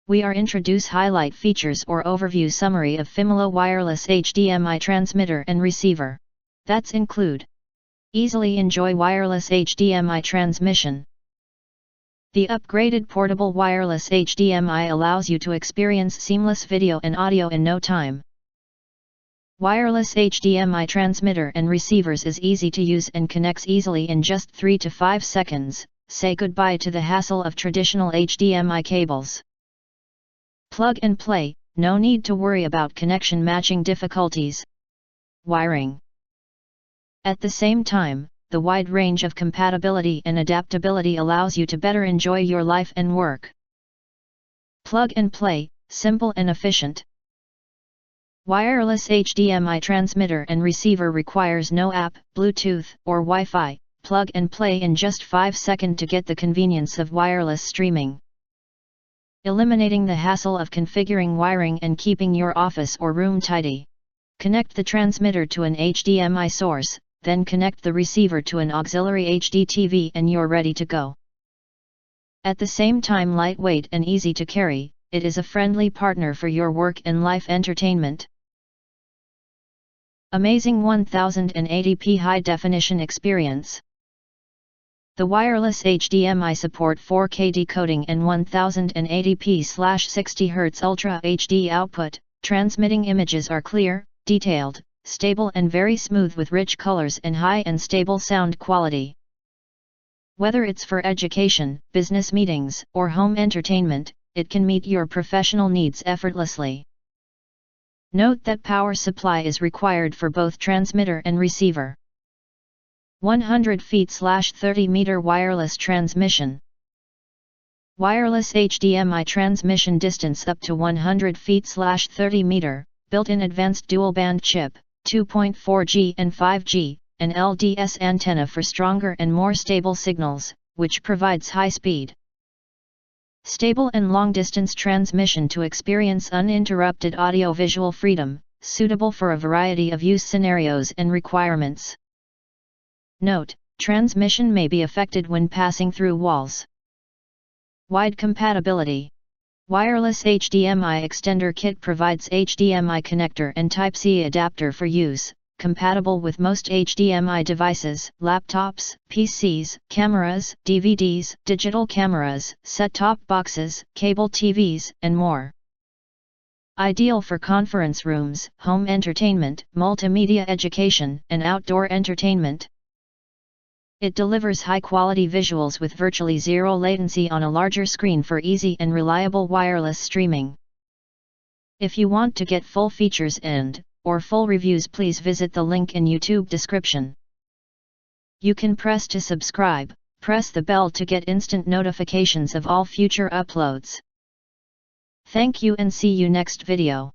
we are introduce highlight features or overview summary of Fimilo wireless HDMI transmitter and receiver. That's include. Easily enjoy wireless HDMI transmission. The upgraded portable wireless HDMI allows you to experience seamless video and audio in no time. Wireless HDMI transmitter and receivers is easy to use and connects easily in just 3 to 5 seconds. Say goodbye to the hassle of traditional HDMI cables. Plug and play, no need to worry about connection matching difficulties. Wiring. At the same time, the wide range of compatibility and adaptability allows you to better enjoy your life and work. Plug and play, simple and efficient. Wireless HDMI transmitter and receiver requires no app, Bluetooth, or Wi-Fi. Plug and play in just 5 seconds to get the convenience of wireless streaming. Eliminating the hassle of configuring wiring and keeping your office or room tidy. Connect the transmitter to an HDMI source, then connect the receiver to an auxiliary HD TV and you're ready to go. At the same time lightweight and easy to carry, it is a friendly partner for your work and life entertainment. Amazing 1080p high-definition experience. The wireless HDMI support 4K decoding and 1080p/60Hz Ultra HD output, transmitting images are clear, detailed, stable and very smooth with rich colors and high and stable sound quality. Whether it's for education, business meetings, or home entertainment, it can meet your professional needs effortlessly. Note that power supply is required for both transmitter and receiver. 100 feet/30 meter wireless transmission. Wireless HDMI transmission distance up to 100 feet/30 meter, built-in advanced dual-band chip, 2.4G and 5G, an LDS antenna for stronger and more stable signals, which provides high speed. Stable and long-distance transmission to experience uninterrupted audio-visual freedom, suitable for a variety of use scenarios and requirements. Note: transmission may be affected when passing through walls. Wide compatibility. Wireless HDMI extender kit provides HDMI connector and Type-C adapter for use, compatible with most HDMI devices, laptops, PCs, cameras, DVDs, digital cameras, set-top boxes, cable TVs, and more. Ideal for conference rooms, home entertainment, multimedia education, and outdoor entertainment. It delivers high-quality visuals with virtually zero latency on a larger screen for easy and reliable wireless streaming. If you want to get full features or full reviews, please visit the link in YouTube description. You can press to subscribe, press the bell to get instant notifications of all future uploads. Thank you and see you next video.